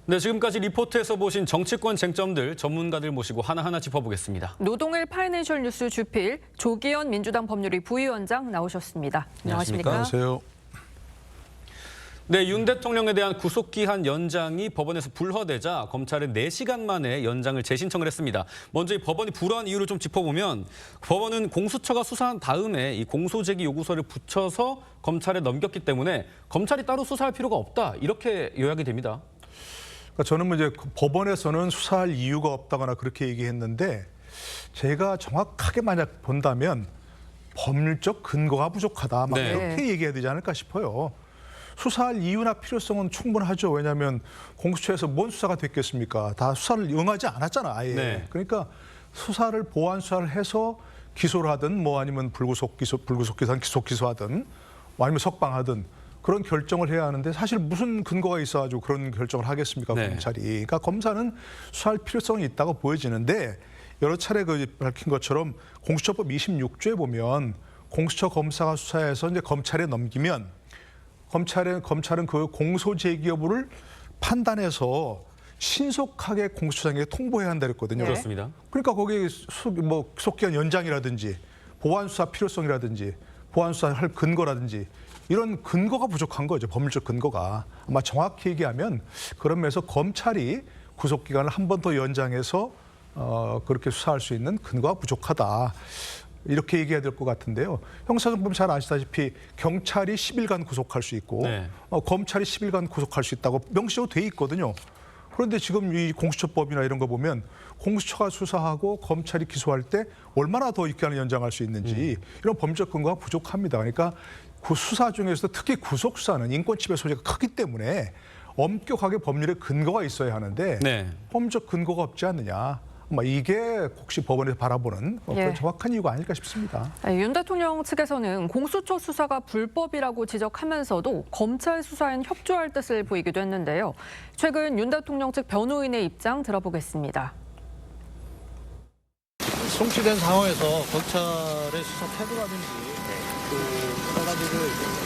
네, 지금까지 리포트에서 보신 정치권 쟁점들 전문가들 모시고 하나하나 짚어보겠습니다. 노동일 파이낸셜 뉴스 주필 조기현 민주당 법률위 부위원장 나오셨습니다. 안녕하십니까? 안녕하세요. 네, 윤 대통령에 대한 구속기한 연장이 법원에서 불허되자 검찰은 4시간 만에 연장을 재신청을 했습니다. 먼저 이 법원이 불허한 이유를 좀 짚어보면 법원은 공수처가 수사한 다음에 이 공소제기 요구서를 붙여서 검찰에 넘겼기 때문에 검찰이 따로 수사할 필요가 없다, 이렇게 요약이 됩니다. 그러니까 저는 이제 법원에서는 수사할 이유가 없다거나 그렇게 얘기했는데 제가 정확하게 만약 본다면 법률적 근거가 부족하다 막 네. 이렇게 얘기해야 되지 않을까 싶어요. 수사할 이유나 필요성은 충분하죠. 왜냐하면 공수처에서 뭔 수사가 됐겠습니까? 다 수사를 응하지 않았잖아, 아예. 네. 그러니까 수사를 보완 수사를 해서 기소를 하든 뭐 아니면 불구속 기소하든 기속 기소하든 뭐 아니면 석방하든 그런 결정을 해야 하는데 사실 무슨 근거가 있어가지고 그런 결정을 하겠습니까, 네. 검찰이. 그러니까 검사는 수사할 필요성이 있다고 보여지는데 여러 차례 밝힌 것처럼 공수처법 26조에 보면 공수처 검사가 수사해서 이제 검찰에 넘기면 검찰은 그 공소제기 여부를 판단해서 신속하게 공수처장에게 통보해야 한다 그랬거든요. 네. 그렇습니다. 그러니까 거기 구속기한 연장이라든지 보완 수사 필요성이라든지 보완 수사할 근거라든지 이런 근거가 부족한 거죠. 법률적 근거가. 아마 정확히 얘기하면 그런 면에서 검찰이 구속기간을 한 번 더 연장해서 그렇게 수사할 수 있는 근거가 부족하다. 이렇게 얘기해야 될 것 같은데요. 형사정법 잘 아시다시피 경찰이 10일간 구속할 수 있고 네. 검찰이 10일간 구속할 수 있다고 명시적으로 돼 있거든요. 그런데 지금 이 공수처법이나 이런 거 보면 공수처가 수사하고 검찰이 기소할 때 얼마나 더 기간을 연장할 수 있는지 이런 법적 근거가 부족합니다. 그러니까 그 수사 중에서도 특히 구속 수사는 인권 침해 소지가 크기 때문에 엄격하게 법률에 근거가 있어야 하는데 네. 법적 근거가 없지 않느냐. 이게 혹시 법원에서 바라보는 그런 정확한 이유가 아닐까 싶습니다. 윤 대통령 측에서는 공수처 수사가 불법이라고 지적하면서도 검찰 수사엔 협조할 뜻을 보이기도 했는데요. 최근 윤 대통령 측 변호인의 입장 들어보겠습니다. 송치된 상황에서 검찰의 수사 태도라든지 그 여러 가지를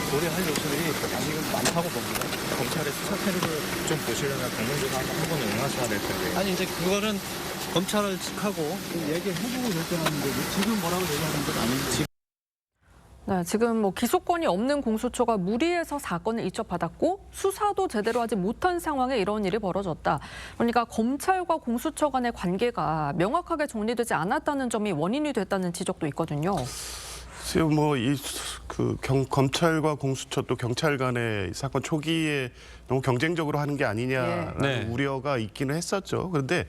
고려할 요소들이 아직은 많다고 봅니다. 검찰의 수사 태도를 좀 보시려면 공문조사 한 번은 응하셔야 될 텐데. 아니 이제 그거는 검찰을 측하고 얘기해보고 결정하는 거지. 지금 뭐라고 얘기하는 건 아니지. 네, 지금 기소권이 없는 공수처가 무리해서 사건을 이첩받았고 수사도 제대로 하지 못한 상황에 이런 일이 벌어졌다. 그러니까 검찰과 공수처 간의 관계가 명확하게 정리되지 않았다는 점이 원인이 됐다는 지적도 있거든요. 지금 검찰과 공수처 또 경찰 간의 사건 초기에 너무 경쟁적으로 하는 게 아니냐라는 네. 우려가 있기는 했었죠. 그런데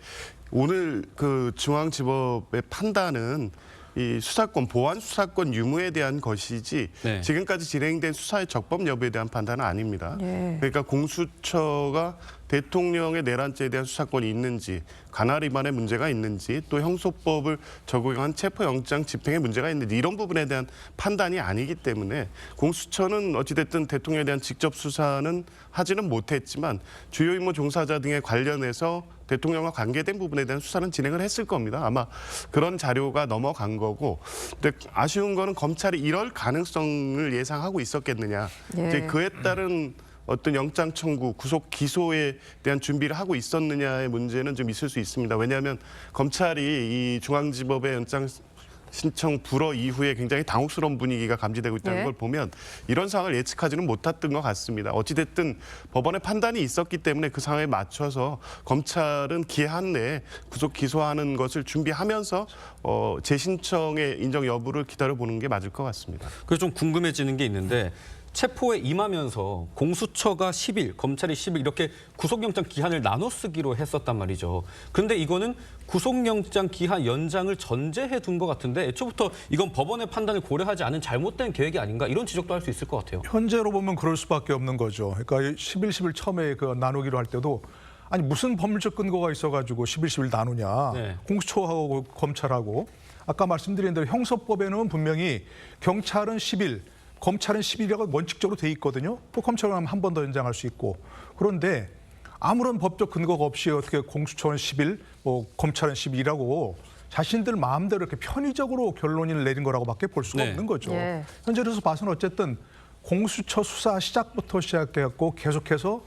오늘 그 중앙지법의 판단은 이 수사권, 보완 수사권 유무에 대한 것이지 네. 지금까지 진행된 수사의 적법 여부에 대한 판단은 아닙니다. 예. 그러니까 공수처가 대통령의 내란죄에 대한 수사권이 있는지, 관할 위반의 문제가 있는지, 또 형소법을 적용한 체포영장 집행에 문제가 있는지 이런 부분에 대한 판단이 아니기 때문에 공수처는 어찌됐든 대통령에 대한 직접 수사는 하지는 못했지만 주요 임무 종사자 등에 관련해서 대통령과 관계된 부분에 대한 수사는 진행을 했을 겁니다. 아마 그런 자료가 넘어간 거고, 근데 아쉬운 거는 검찰이 이럴 가능성을 예상하고 있었겠느냐. 예. 이제 그에 따른 어떤 영장 청구, 구속 기소에 대한 준비를 하고 있었느냐의 문제는 좀 있을 수 있습니다. 왜냐하면 검찰이 이 중앙지법의 연장 신청 불허 이후에 굉장히 당혹스러운 분위기가 감지되고 있다는 예. 걸 보면 이런 상황을 예측하지는 못했던 것 같습니다. 어찌됐든 법원의 판단이 있었기 때문에 그 상황에 맞춰서 검찰은 기한 내에 구속 기소하는 것을 준비하면서 재신청의 인정 여부를 기다려보는 게 맞을 것 같습니다. 그래서 좀 궁금해지는 게 있는데 체포에 임하면서 공수처가 10일, 검찰이 10일 이렇게 구속영장 기한을 나눠 쓰기로 했었단 말이죠. 그런데 이거는 구속영장 기한 연장을 전제해 둔 것 같은데 애초부터 이건 법원의 판단을 고려하지 않은 잘못된 계획이 아닌가 이런 지적도 할 수 있을 것 같아요. 현재로 보면 그럴 수밖에 없는 거죠. 그러니까 10일 처음에 나누기로 할 때도 아니 무슨 법률적 근거가 있어가지고 10일 나누냐. 네. 공수처하고 검찰하고 아까 말씀드린 대로 형소법에는 분명히 경찰은 10일, 검찰은 10일이라고 원칙적으로 돼 있거든요. 또 검찰은 한 번 더 연장할 수 있고. 그런데 아무런 법적 근거가 없이 어떻게 공수처는 10일, 검찰은 10일이라고 자신들 마음대로 이렇게 편의적으로 결론을 내린 거라고밖에 볼 수가 네. 없는 거죠. 예. 현재로서 봐서는 어쨌든 공수처 수사 시작부터 시작해갖고 계속해서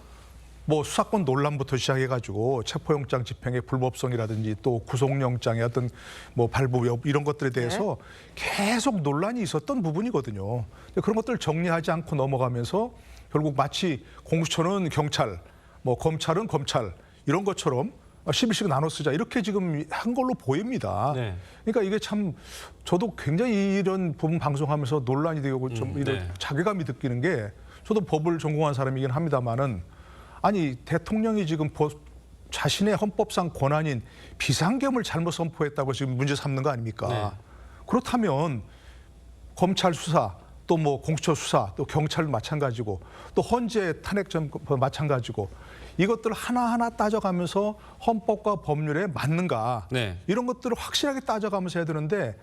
뭐 수사권 논란부터 시작해가지고 체포영장 집행의 불법성이라든지 또 구속영장의 어떤 뭐 발부 여부 이런 것들에 대해서 계속 논란이 있었던 부분이거든요. 근데 그런 것들을 정리하지 않고 넘어가면서 결국 마치 공수처는 경찰, 뭐 검찰은 검찰 이런 것처럼 11씩 나눠 쓰자 이렇게 지금 한 걸로 보입니다. 네. 그러니까 이게 참 저도 굉장히 이런 부분 방송하면서 논란이 되고 좀 이런 네. 자괴감이 느끼는 게 저도 법을 전공한 사람이긴 합니다만은 아니 대통령이 지금 자신의 헌법상 권한인 비상계엄을 잘못 선포했다고 지금 문제 삼는 거 아닙니까? 네. 그렇다면 검찰 수사 또 뭐 공수처 수사 또 경찰 마찬가지고 또 헌재 탄핵전 마찬가지고 이것들을 하나하나 따져가면서 헌법과 법률에 맞는가 네. 이런 것들을 확실하게 따져가면서 해야 되는데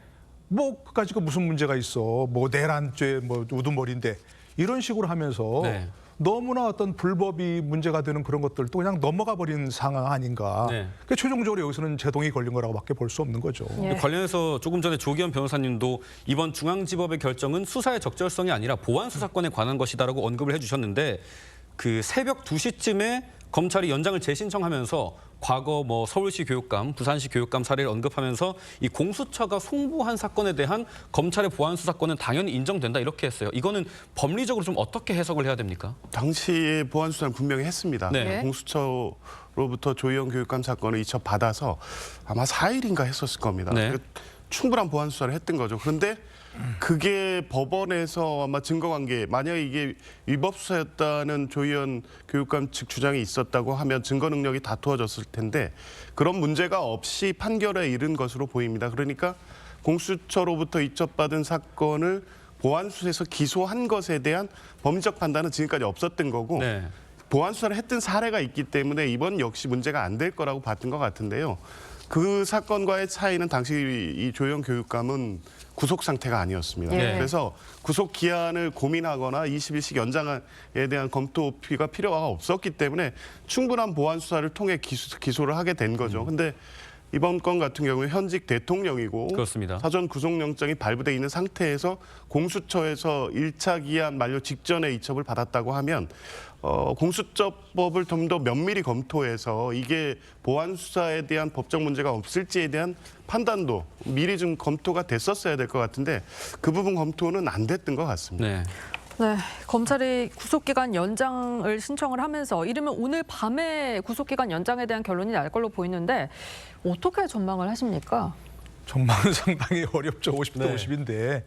뭐 그까짓거 무슨 문제가 있어 뭐 내란죄 뭐 우두머리인데 이런 식으로 하면서 네. 너무나 어떤 불법이 문제가 되는 그런 것들도 그냥 넘어가 버린 상황 아닌가. 네. 그러니까 최종적으로 여기서는 제동이 걸린 거라고밖에 볼 수 없는 거죠. 예. 관련해서 조금 전에 조기현 변호사님도 이번 중앙지법의 결정은 수사의 적절성이 아니라 보안 수사권에 관한 것이다라고 언급을 해주셨는데 그 새벽 2시쯤에 검찰이 연장을 재신청하면서 과거 뭐 서울시 교육감, 부산시 교육감 사례를 언급하면서 이 공수처가 송부한 사건에 대한 검찰의 보안 수사권은 당연히 인정된다 이렇게 했어요. 이거는 법리적으로 좀 어떻게 해석을 해야 됩니까? 당시에 보안 수사는 분명히 했습니다. 네. 공수처로부터 조희영 교육감 사건을 이첩받아서 아마 4일인가 했었을 겁니다. 네. 충분한 보안 수사를 했던 거죠. 그런데 그게 법원에서 아마 증거관계 만약에 이게 위법 수사였다는 조희연 교육감 측 주장이 있었다고 하면 증거 능력이 다투어졌을 텐데 그런 문제가 없이 판결에 이른 것으로 보입니다. 그러니까 공수처로부터 이첩받은 사건을 보안 수사에서 기소한 것에 대한 법리적 판단은 지금까지 없었던 거고 네. 보안 수사를 했던 사례가 있기 때문에 이번 역시 문제가 안 될 거라고 봤던 것 같은데요. 그 사건과의 차이는 당시 이 조희연 교육감은 구속 상태가 아니었습니다. 예. 그래서 구속 기한을 고민하거나 21식 연장에 대한 검토가 필요가 없었기 때문에 충분한 보안 수사를 통해 기소를 하게 된 거죠. 근데 이번 건 같은 경우에 현직 대통령이고 그렇습니다. 사전 구속영장이 발부돼 있는 상태에서 공수처에서 1차 기한 만료 직전에 이첩을 받았다고 하면 공수처법을 좀 더 면밀히 검토해서 이게 보안 수사에 대한 법적 문제가 없을지에 대한 판단도 미리 좀 검토가 됐었어야 될 것 같은데 그 부분 검토는 안 됐던 것 같습니다. 네. 네, 검찰이 구속기간 연장을 신청을 하면서 이르면 오늘 밤에 구속기간 연장에 대한 결론이 날 걸로 보이는데 어떻게 전망을 하십니까? 전망은 상당히 어렵죠. 50대 네. 50인데.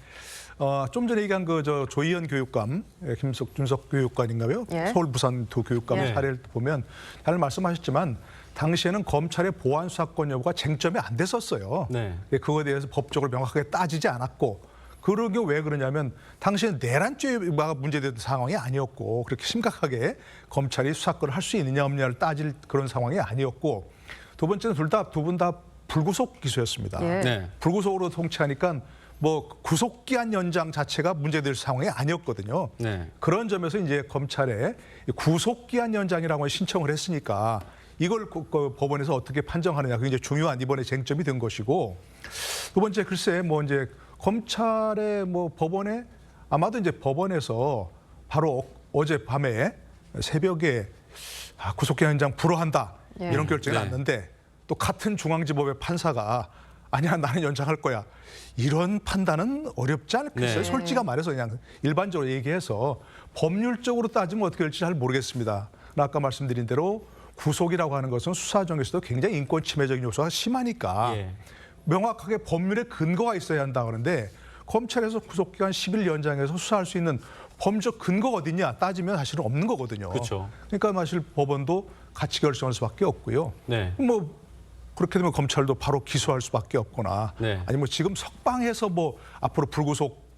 좀 전에 얘기한 저 조희연 교육감, 김석 교육관인가요? 예. 서울 부산 두 교육감 예. 사례를 보면 잘 말씀하셨지만 당시에는 검찰의 보안 수사권 여부가 쟁점이 안 됐었어요. 네. 그거에 대해서 법적으로 명확하게 따지지 않았고 그런 게 왜 그러냐면 당시에는 내란죄가 문제된 상황이 아니었고 그렇게 심각하게 검찰이 수사권을 할 수 있느냐 없느냐를 따질 그런 상황이 아니었고 두 번째는 두 분 다 불구속 기소였습니다. 예. 네. 불구속으로 통치하니까 뭐 구속기한 연장 자체가 문제될 상황이 아니었거든요. 네. 그런 점에서 이제 검찰에 구속기한 연장이라고 신청을 했으니까 이걸 법원에서 어떻게 판정하느냐 그게 이제 중요한 이번에 쟁점이 된 것이고 두 번째 글쎄 뭐 이제 검찰의 뭐 법원에 아마도 이제 법원에서 바로 어젯밤에 새벽에 구속기한 연장 불허한다 예. 이런 결정이 네. 났는데 또 같은 중앙지법의 판사가 아니야 나는 연장할 거야 이런 판단은 어렵지 않겠어요. 네. 솔직히 말해서 그냥 일반적으로 얘기해서 법률적으로 따지면 어떻게 될지 잘 모르겠습니다. 아까 말씀드린 대로 구속이라고 하는 것은 수사 중에서도 굉장히 인권 침해적인 요소가 심하니까 예. 명확하게 법률에 근거가 있어야 한다 그러는데 검찰에서 구속기간 10일 연장해서 수사할 수 있는 법적 근거가 어딨냐 따지면 사실은 없는 거거든요. 그렇죠. 그러니까 사실 법원도 같이 결정할 수밖에 없고요. 네. 뭐 그렇게 되면 검찰도 바로 기소할 수밖에 없거나 네. 아니 뭐 지금 석방해서 뭐 앞으로 불구속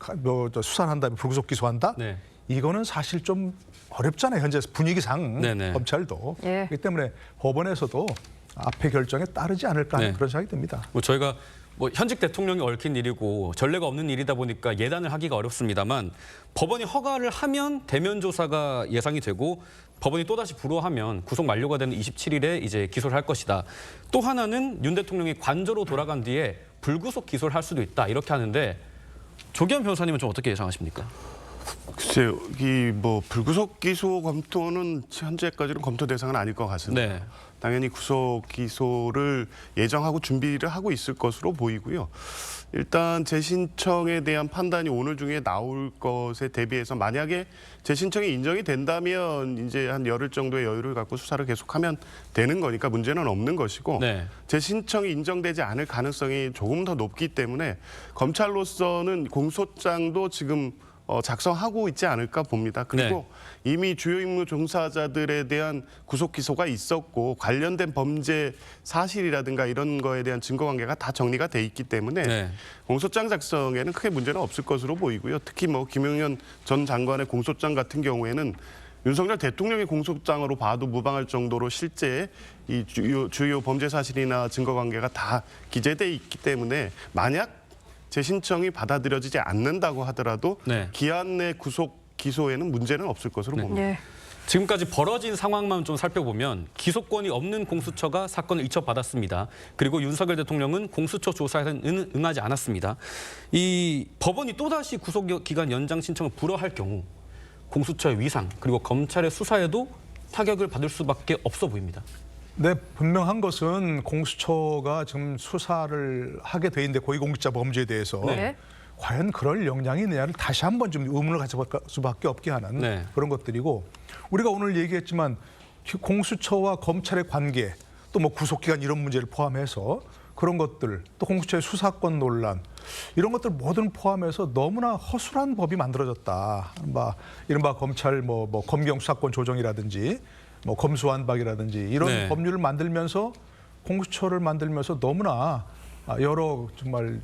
수사한 다음에 불구속 기소한다? 네. 이거는 사실 좀 어렵잖아요. 현재 분위기상 네네. 검찰도. 예. 그렇기 때문에 법원에서도 앞에 결정에 따르지 않을까 하는 네. 그런 생각이 듭니다. 뭐 저희가 뭐 현직 대통령이 얽힌 일이고 전례가 없는 일이다 보니까 예단을 하기가 어렵습니다만 법원이 허가를 하면 대면 조사가 예상이 되고 법원이 또다시 불허하면 구속 만료가 되는 27일에 이제 기소를 할 것이다. 또 하나는 윤 대통령이 관저로 돌아간 뒤에 불구속 기소를 할 수도 있다. 이렇게 하는데 조기현 변호사님은 좀 어떻게 예상하십니까? 글쎄요, 이 뭐 불구속 기소 검토는 현재까지는 검토 대상은 아닐 것 같습니다. 네. 당연히 구속 기소를 예정하고 준비를 하고 있을 것으로 보이고요. 일단 재신청에 대한 판단이 오늘 중에 나올 것에 대비해서 만약에 재신청이 인정이 된다면 이제 한 열흘 정도의 여유를 갖고 수사를 계속하면 되는 거니까 문제는 없는 것이고 네. 재신청이 인정되지 않을 가능성이 조금 더 높기 때문에 검찰로서는 공소장도 지금 작성하고 있지 않을까 봅니다. 그리고 이미 주요 임무 종사자들에 대한 구속 기소가 있었고 관련된 범죄 사실이라든가 이런 거에 대한 증거관계가 다 정리가 돼 있기 때문에 네. 공소장 작성에는 크게 문제는 없을 것으로 보이고요. 특히 뭐 김용현 전 장관의 공소장 같은 경우에는 윤석열 대통령의 공소장으로 봐도 무방할 정도로 실제 이 주요 범죄 사실이나 증거관계가 다 기재돼 있기 때문에 만약 재신청이 받아들여지지 않는다고 하더라도 네. 기한 내 구속 기소에는 문제는 없을 것으로 봅니다. 예. 지금까지 벌어진 상황만 좀 살펴보면 기소권이 없는 공수처가 사건을 이첩받았습니다. 그리고 윤석열 대통령은 공수처 조사에는 응하지 않았습니다. 이 법원이 또다시 구속기간 연장 신청을 불허할 경우 공수처의 위상 그리고 검찰의 수사에도 타격을 받을 수밖에 없어 보입니다. 네, 분명한 것은 공수처가 지금 수사를 하게 돼 있는데 고위공직자 범죄에 대해서 네. 과연 그럴 역량이 있느냐를 다시 한번 좀 의문을 가져볼 수밖에 없게 하는 네. 그런 것들이고 우리가 오늘 얘기했지만 공수처와 검찰의 관계 또 뭐 구속기간 이런 문제를 포함해서 그런 것들 또 공수처의 수사권 논란 이런 것들 모든 포함해서 너무나 허술한 법이 만들어졌다. 이른바 검찰 뭐 검경 수사권 조정이라든지 뭐 검수완박이라든지 이런 네. 법률을 만들면서 공수처를 만들면서 너무나 여러 정말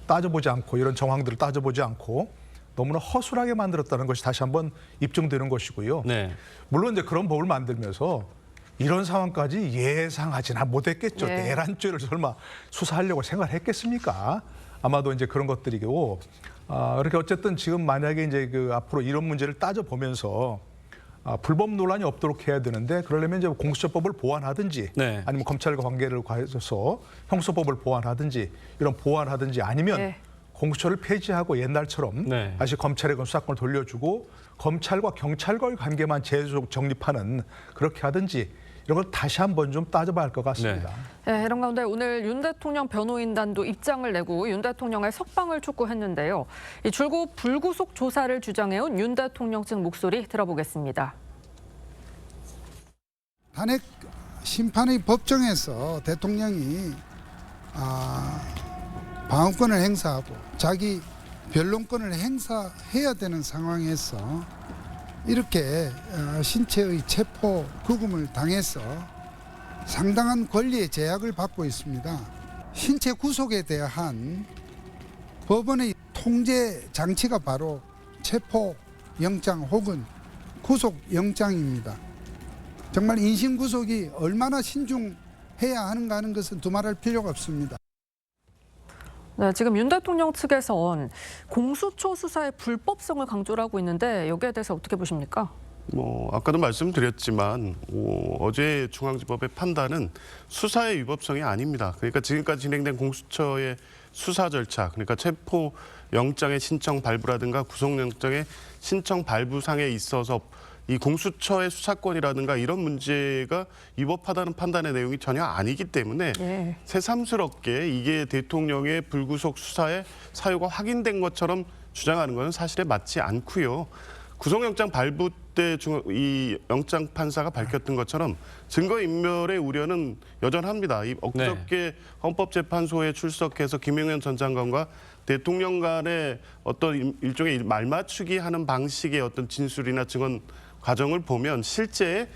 따져보지 않고 이런 정황들을 따져보지 않고 너무나 허술하게 만들었다는 것이 다시 한번 입증되는 것이고요. 네. 물론 이제 그런 법을 만들면서 이런 상황까지 예상하지는 못했겠죠. 네. 내란죄를 설마 수사하려고 생각했겠습니까? 아마도 이제 그런 것들이고 그렇게 어쨌든 지금 만약에 이제 앞으로 이런 문제를 따져보면서 불법 논란이 없도록 해야 되는데 그러려면 이제 공수처법을 보완하든지 네. 아니면 검찰과 관계를 가해서 형소법을 보완하든지 이런 보완하든지 아니면 네. 공수처를 폐지하고 옛날처럼 네. 다시 검찰의 수사권을 돌려주고 검찰과 경찰과의 관계만 재속 정립하는 그렇게 하든지 이런 걸 다시 한번 좀 따져봐야 할 것 같습니다. 네, 이런 가운데 오늘 윤 대통령 변호인단도 입장을 내고 윤 대통령의 석방을 촉구했는데요. 이 줄곧 불구속 조사를 주장해온 윤 대통령 측 목소리 들어보겠습니다. 탄핵 심판의 법정에서 대통령이 방어권을 행사하고 자기 변론권을 행사해야 되는 상황에서 이렇게 신체의 체포 구금을 당해서 상당한 권리의 제약을 받고 있습니다. 신체 구속에 대한 법원의 통제 장치가 바로 체포 영장 혹은 구속 영장입니다. 정말 인신 구속이 얼마나 신중해야 하는가 하는 것은 두말할 필요가 없습니다. 네, 지금 윤 대통령 측에선 공수처 수사의 불법성을 강조를 하고 있는데 여기에 대해서 어떻게 보십니까? 뭐 아까도 말씀드렸지만 어제 중앙지법의 판단은 수사의 위법성이 아닙니다. 그러니까 지금까지 진행된 공수처의 수사 절차, 그러니까 체포 영장의 신청 발부라든가 구속영장의 신청 발부상에 있어서 이 공수처의 수사권이라든가 이런 문제가 위법하다는 판단의 내용이 전혀 아니기 때문에 예. 새삼스럽게 이게 대통령의 불구속 수사의 사유가 확인된 것처럼 주장하는 것은 사실에 맞지 않고요. 구속영장 발부 때 이 영장 판사가 밝혔던 것처럼 증거인멸의 우려는 여전합니다. 이 엊그저께 헌법재판소에 출석해서 김용현 전 장관과 대통령 간의 어떤 일종의 말맞추기 하는 방식의 어떤 진술이나 증언 과정을 보면 실제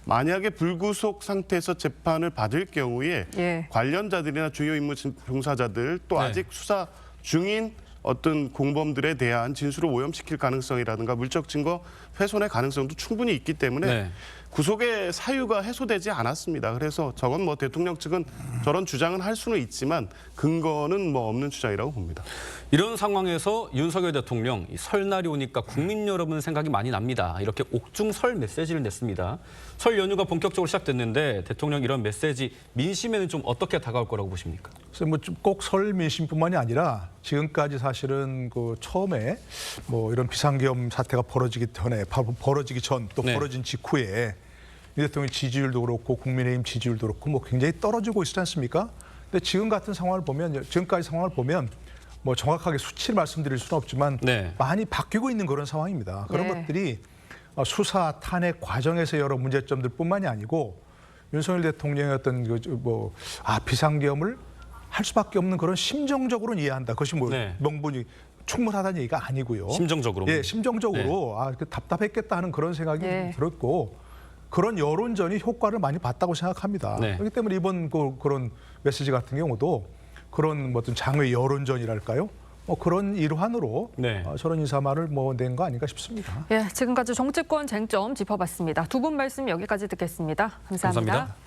만약에 불구속 상태에서 재판을 받을 경우에 예. 관련자들이나 주요 임무 종사자들 또 네. 아직 수사 중인 어떤 공범들에 대한 진술을 오염시킬 가능성이라든가 물적 증거 훼손의 가능성도 충분히 있기 때문에 네. 구속의 사유가 해소되지 않았습니다. 그래서 저건 뭐 대통령 측은 저런 주장은 할 수는 있지만 근거는 뭐 없는 주장이라고 봅니다. 이런 상황에서 윤석열 대통령 설날이 오니까 국민 여러분 생각이 많이 납니다. 이렇게 옥중 설 메시지를 냈습니다. 설 연휴가 본격적으로 시작됐는데 대통령 이런 메시지 민심에는 좀 어떻게 다가올 거라고 보십니까? 그래서 뭐 꼭 설 민심뿐만이 아니라 지금까지 사실은 그 처음에 뭐 이런 비상계엄 사태가 벌어지기 전에, 벌어지기 전 또 네. 벌어진 직후에 이 대통령 지지율도 그렇고 국민의힘 지지율도 그렇고 뭐 굉장히 떨어지고 있지 않습니까? 근데 지금 같은 상황을 보면, 지금까지 상황을 보면 뭐 정확하게 수치를 말씀드릴 수는 없지만 네. 많이 바뀌고 있는 그런 상황입니다. 그런 네. 것들이 수사 탄핵 과정에서 여러 문제점들뿐만이 아니고 윤석열 대통령의 어떤 비상계엄을 할 수밖에 없는 그런 심정적으로는 이해한다. 그것이 뭐 네. 명분이 충분하다는 얘기가 아니고요. 심정적으로. 예, 심정적으로 답답했겠다 하는 그런 생각이 네. 들었고 그런 여론전이 효과를 많이 봤다고 생각합니다. 네. 그렇기 때문에 이번 그런 메시지 같은 경우도 그런 뭐 어떤 장외 여론전이랄까요? 뭐 그런 일환으로 네. 저런 인사말을 뭐 낸 거 아닌가 싶습니다. 예, 지금까지 정치권 쟁점 짚어봤습니다. 두 분 말씀 여기까지 듣겠습니다. 감사합니다. 감사합니다.